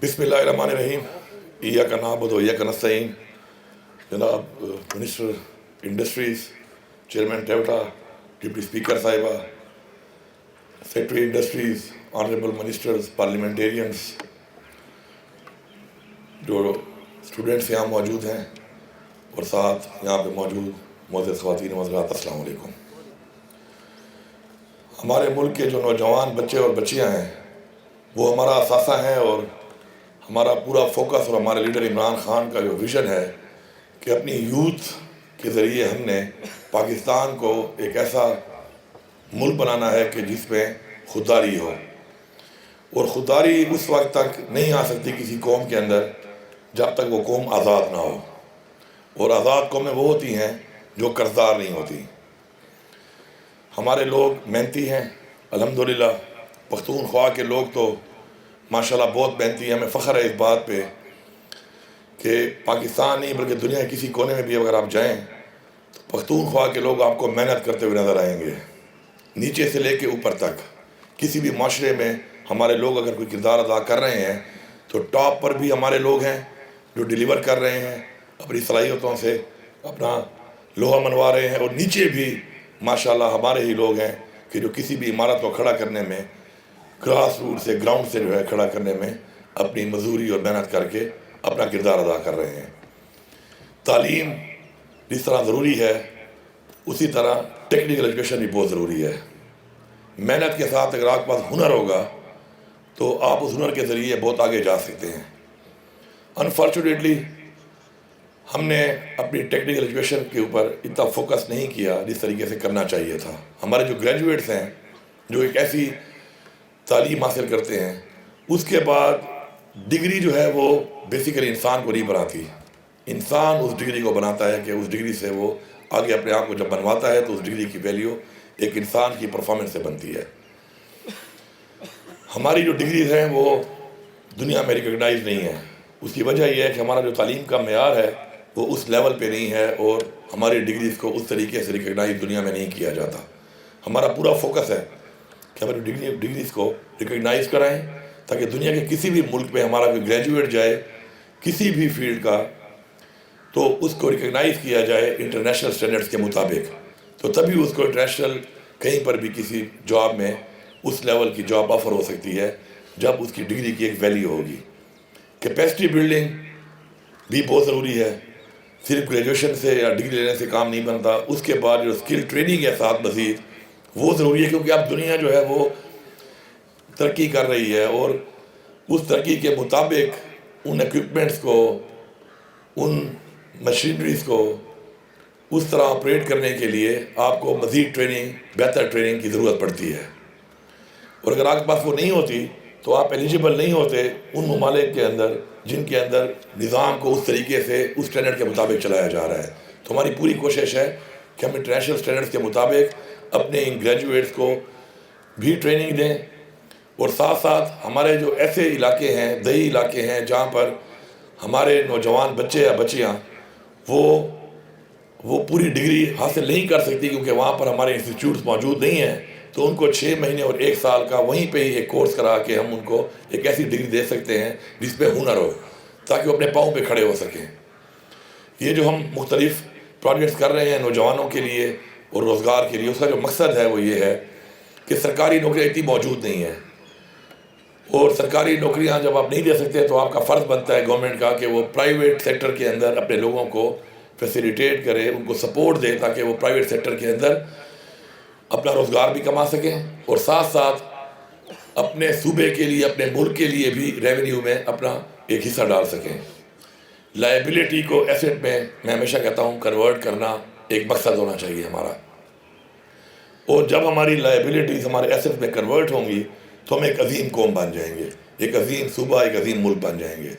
بسم اللہ الرحمن الرحیم. ایاک نعبد و ایاک نستعین. جناب minister industries, chairman TEVTA, deputy speaker صاحبہ، secretary industries, honourable ministers, parliamentarians, جو اسٹوڈنٹس یہاں موجود ہیں اور ساتھ یہاں پہ موجود معزز خواتین و حضرات، السلام علیکم. ہمارے ملک کے جو نوجوان بچے اور بچیاں ہیں وہ ہمارا اثاثہ ہیں، اور ہمارا پورا فوکس اور ہمارے لیڈر عمران خان کا جو ویژن ہے کہ اپنی یوتھ کے ذریعے ہم نے پاکستان کو ایک ایسا ملک بنانا ہے کہ جس میں خودداری ہو. اور خودداری اس وقت تک نہیں آ سکتی کسی قوم کے اندر جب تک وہ قوم آزاد نہ ہو، اور آزاد قومیں وہ ہوتی ہیں جو قرضدار نہیں ہوتی. ہمارے لوگ محنتی ہیں الحمدللہ. پختونخوا کے لوگ تو ماشاءاللہ بہت محنتی ہیں. ہمیں فخر ہے اس بات پہ کہ پاکستان نہیں بلکہ دنیا کے کسی کونے میں بھی اگر آپ جائیں تو پختونخوا کے لوگ آپ کو محنت کرتے ہوئے نظر آئیں گے، نیچے سے لے کے اوپر تک. کسی بھی معاشرے میں ہمارے لوگ اگر کوئی کردار ادا کر رہے ہیں تو ٹاپ پر بھی ہمارے لوگ ہیں جو ڈیلیور کر رہے ہیں اپنی صلاحیتوں سے، اپنا لوہا منوا رہے ہیں. اور نیچے بھی ماشاءاللہ ہمارے ہی لوگ ہیں کہ جو کسی بھی عمارت کو کھڑا کرنے میں گراس روٹ سے، گراؤنڈ سے جو ہے کھڑا کرنے میں اپنی مزدوری اور محنت کر کے اپنا کردار ادا کر رہے ہیں. تعلیم جس طرح ضروری ہے اسی طرح ٹیکنیکل ایجوکیشن بھی بہت ضروری ہے. محنت کے ساتھ اگر آپ کے پاس ہنر ہوگا تو آپ اس ہنر کے ذریعے بہت آگے جا سکتے ہیں. انفارچونیٹلی ہم نے اپنی ٹیکنیکل ایجوکیشن کے اوپر اتنا فوکس نہیں کیا جس طریقے سے کرنا چاہیے تھا. ہمارے جو گریجویٹس ہیں جو ایک ایسی تعلیم حاصل کرتے ہیں اس کے بعد ڈگری جو ہے وہ بیسیکلی انسان کو نہیں بناتی. انسان اس ڈگری کو بناتا ہے کہ اس ڈگری سے وہ آگے اپنے آپ کو جب بنواتا ہے تو اس ڈگری کی ویلیو ایک انسان کی پرفارمنس سے بنتی ہے. ہماری جو ڈگریز ہیں وہ دنیا میں ریکگنائز نہیں ہیں. اس کی وجہ یہ ہے کہ ہمارا جو تعلیم کا معیار ہے وہ اس لیول پہ نہیں ہے، اور ہماری ڈگریز کو اس طریقے سے ریکگنائز دنیا میں نہیں کیا جاتا. ہمارا پورا فوکس ہے کہ ہماری ڈگریز کو ریکگنائز کرائیں تاکہ دنیا کے کسی بھی ملک میں ہمارا کوئی گریجویٹ جائے کسی بھی فیلڈ کا تو اس کو ریکگنائز کیا جائے انٹرنیشنل سٹینڈرڈز کے مطابق. تو تبھی اس کو انٹرنیشنل کہیں پر بھی کسی جاب میں اس لیول کی جاب آفر ہو سکتی ہے جب اس کی ڈگری کی ایک ویلیو ہوگی. کیپیسٹی بلڈنگ بھی بہت ضروری ہے. صرف گریجویشن سے یا ڈگری لینے سے کام نہیں بنتا. اس کے بعد جو اسکل ٹریننگ ہے ساتھ مزید وہ ضروری ہے، کیونکہ اب دنیا جو ہے وہ ترقی کر رہی ہے، اور اس ترقی کے مطابق ان ایکوپمنٹس کو، ان مشینریز کو اس طرح آپریٹ کرنے کے لیے آپ کو مزید ٹریننگ، بہتر ٹریننگ کی ضرورت پڑتی ہے. اور اگر آپ کے پاس وہ نہیں ہوتی تو آپ ایلیجیبل نہیں ہوتے ان ممالک کے اندر جن کے اندر نظام کو اس طریقے سے اس اسٹینڈرڈ کے مطابق چلایا جا رہا ہے. تو ہماری پوری کوشش ہے کہ ہم انٹرنیشنل اسٹینڈرڈز کے مطابق اپنے ان گریجویٹس کو بھی ٹریننگ دیں، اور ساتھ ساتھ ہمارے جو ایسے علاقے ہیں، دیہی علاقے ہیں جہاں پر ہمارے نوجوان بچے یا بچیاں وہ پوری ڈگری حاصل نہیں کر سکتی کیونکہ وہاں پر ہمارے انسٹیٹیوٹس موجود نہیں ہیں، تو ان کو 6 مہینے اور 1 سال کا وہیں پہ ہی ایک کورس کرا کے ہم ان کو ایک ایسی ڈگری دے سکتے ہیں جس پہ ہنر ہو تاکہ وہ اپنے پاؤں پہ کھڑے ہو سکیں. یہ جو ہم مختلف پروجیکٹس کر رہے ہیں نوجوانوں کے لیے اور روزگار کے لیے، اس کا جو مقصد ہے وہ یہ ہے کہ سرکاری نوکریاں اتنی موجود نہیں ہیں، اور سرکاری نوکریاں جب آپ نہیں دے سکتے تو آپ کا فرض بنتا ہے گورنمنٹ کا کہ وہ پرائیویٹ سیکٹر کے اندر اپنے لوگوں کو فیسیلیٹیٹ کرے، ان کو سپورٹ دے تاکہ وہ پرائیویٹ سیکٹر کے اندر اپنا روزگار بھی کما سکیں اور ساتھ ساتھ اپنے صوبے کے لیے، اپنے ملک کے لیے بھی ریونیو میں اپنا ایک حصہ ڈال سکیں. لائبلٹی کو ایسٹ میں ہمیشہ کہتا ہوں کنورٹ کرنا ایک مقصد ہونا چاہیے ہمارا، اور جب ہماری لائبلٹیز ہمارے ایسٹ میں کنورٹ ہوں گی تو ہم ایک عظیم قوم بن جائیں گے، ایک عظیم صوبہ، ایک عظیم ملک بن جائیں گے.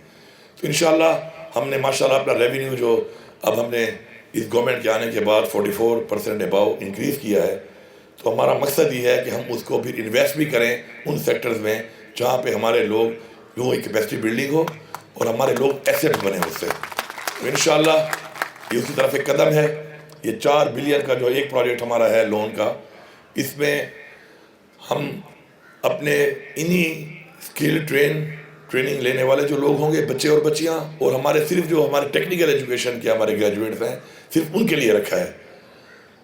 تو انشاءاللہ ہم نے ماشاءاللہ اپنا ریونیو جو اب ہم نے اس گورنمنٹ کے آنے کے بعد 44% اباؤ انکریز کیا ہے، تو ہمارا مقصد یہ ہے کہ ہم اس کو پھر انویسٹ بھی کریں ان سیکٹرز میں جہاں پہ ہمارے لوگ جو ایک کیپیسٹی بلڈنگ ہو اور ہمارے لوگ ایسٹ بنے اس سے. تو انشاءاللہ یہ اسی طرف ایک قدم ہے. یہ 4 بلین کا جو ایک پروجیکٹ ہمارا ہے لون کا، اس میں ہم اپنے انہی اسکل ٹرین ٹریننگ لینے والے جو لوگ ہوں گے بچے اور بچیاں، اور ہمارے صرف جو ہمارے ٹیکنیکل ایجوکیشن کے ہمارے گریجویٹس ہیں صرف ان کے لیے رکھا ہے،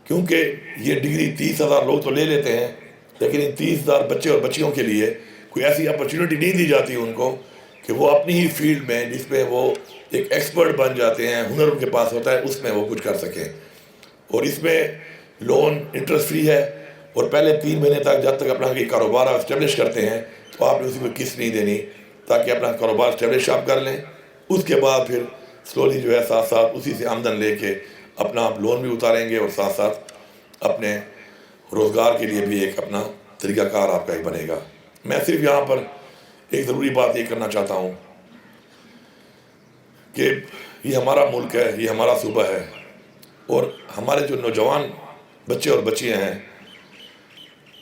کیونکہ یہ ڈگری 30,000 لوگ تو لے لیتے ہیں، لیکن ان 30,000 بچے اور بچیوں کے لیے کوئی ایسی اپرچونٹی نہیں دی جاتی ان کو کہ وہ اپنی ہی فیلڈ میں جس میں وہ ایک ایکسپرٹ بن جاتے ہیں، ہنر ان کے پاس ہوتا ہے، اس میں وہ کچھ کر سکیں۔ اور اس میں لون انٹرسٹ فری ہے، اور پہلے 3 مہینے تک جب تک اپنا یہ کاروبار آپ اسٹیبلش کرتے ہیں تو آپ نے اسی کو قسط نہیں دینی، تاکہ اپنا کاروبار اسٹیبلش آپ کر لیں۔ اس کے بعد پھر سلولی جو ہے ساتھ ساتھ اسی سے آمدن لے کے اپنا آپ لون بھی اتاریں گے، اور ساتھ ساتھ اپنے روزگار کے لیے بھی ایک اپنا طریقہ کار آپ کا ایک بنے گا۔ میں صرف یہاں پر ایک ضروری بات یہ کرنا چاہتا ہوں کہ یہ ہمارا ملک ہے، یہ ہمارا صوبہ ہے، اور ہمارے جو نوجوان بچے اور بچیاں ہیں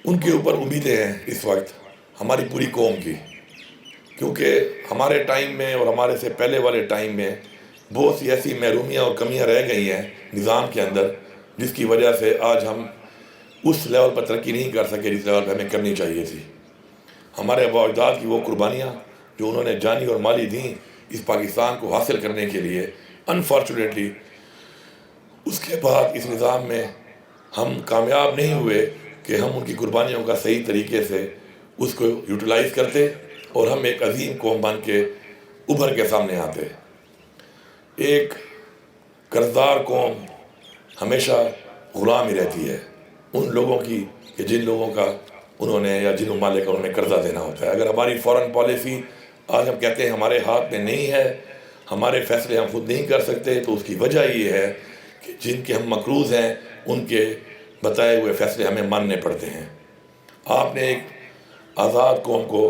ان کے اوپر امیدیں ہیں اس وقت ہماری پوری قوم کی، کیونکہ ہمارے ٹائم میں اور ہمارے سے پہلے والے ٹائم میں بہت سی ایسی محرومیاں اور کمیاں رہ گئی ہیں نظام کے اندر، جس کی وجہ سے آج ہم اس لیول پر ترقی نہیں کر سکے جس لیول پہ ہمیں کرنی چاہیے تھی۔ ہمارے آباء و اجداد کی وہ قربانیاں جو انہوں نے جانی اور مالی دیں اس پاکستان کو حاصل کرنے کے لیے، انفارچونیٹلی اس کے بعد اس نظام میں ہم کامیاب نہیں ہوئے کہ ہم ان کی قربانیوں کا صحیح طریقے سے اس کو یوٹیلائز کرتے اور ہم ایک عظیم قوم بن کے ابھر کے سامنے آتے۔ ایک قرضدار قوم ہمیشہ غلام ہی رہتی ہے ان لوگوں کی کہ جن لوگوں کا انہوں نے یا جن ممالک کا انہوں نے قرضہ دینا ہوتا ہے۔ اگر ہماری فورن پالیسی آج ہم کہتے ہیں ہمارے ہاتھ میں نہیں ہے، ہمارے فیصلے ہم خود نہیں کر سکتے، تو اس کی وجہ یہ ہے کہ جن کے ہم مقروض ہیں ان کے بتائے ہوئے فیصلے ہمیں ماننے پڑتے ہیں۔ آپ نے ایک آزاد قوم کو،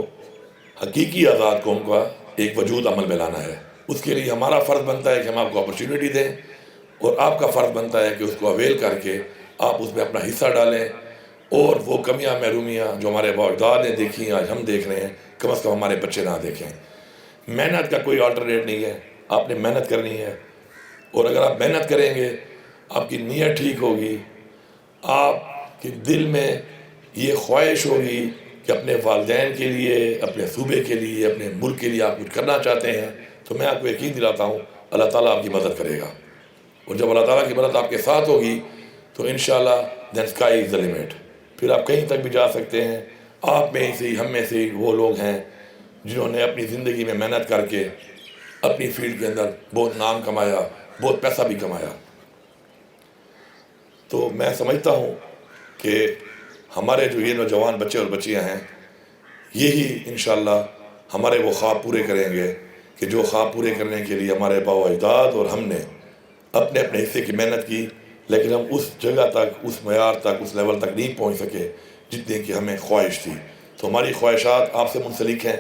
حقیقی آزاد قوم کا ایک وجود عمل میں لانا ہے۔ اس کے لیے ہمارا فرض بنتا ہے کہ ہم آپ کو اپرچونٹی دیں، اور آپ کا فرض بنتا ہے کہ اس کو اویل کر کے آپ اس میں اپنا حصہ ڈالیں، اور وہ کمیاں محرومیاں جو ہمارے آباء و اجداد نے دیکھی آج ہم دیکھ رہے ہیں، کم از کم ہمارے بچے نہ دیکھیں۔ محنت کا کوئی آلٹرنیٹ نہیں ہے، آپ نے محنت کرنی ہے، اور اگر آپ محنت کریں گے، آپ کی نیت ٹھیک ہوگی، آپ کے دل میں یہ خواہش ہوگی کہ اپنے والدین کے لیے، اپنے صوبے کے لیے، اپنے ملک کے لیے آپ کچھ کرنا چاہتے ہیں، تو میں آپ کو یقین دلاتا ہوں اللہ تعالیٰ آپ کی مدد کرے گا۔ اور جب اللہ تعالیٰ کی مدد آپ کے ساتھ ہوگی تو انشاءاللہ then sky is the limit، پھر آپ کہیں تک بھی جا سکتے ہیں۔ آپ میں سے ہی، ہم میں سے ہی وہ لوگ ہیں جنہوں نے اپنی زندگی میں محنت کر کے اپنی فیلڈ کے اندر بہت نام کمایا، بہت پیسہ بھی کمایا۔ تو میں سمجھتا ہوں کہ ہمارے جو یہ نوجوان بچے اور بچیاں ہیں، یہی انشاءاللہ ہمارے وہ خواب پورے کریں گے کہ جو خواب پورے کرنے کے لیے ہمارے آباء و اجداد اور ہم نے اپنے اپنے حصے کی محنت کی، لیکن ہم اس جگہ تک، اس معیار تک، اس لیول تک نہیں پہنچ سکے جتنے کی ہمیں خواہش تھی۔ تو ہماری خواہشات آپ سے منسلک ہیں،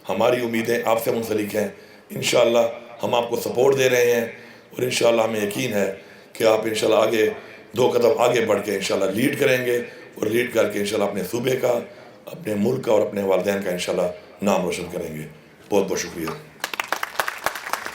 ہماری امیدیں آپ سے منسلک ہیں۔ انشاءاللہ ہم آپ کو سپورٹ دے رہے ہیں، اور انشاءاللہ ہمیں یقین ہے کہ آپ انشاءاللہ آگے 2 قدم آگے بڑھ کے انشاءاللہ لیڈ کریں گے، اور لیڈ کر کے انشاءاللہ اپنے صوبے کا، اپنے ملک کا اور اپنے والدین کا انشاءاللہ نام روشن کریں گے۔ بہت بہت شکریہ۔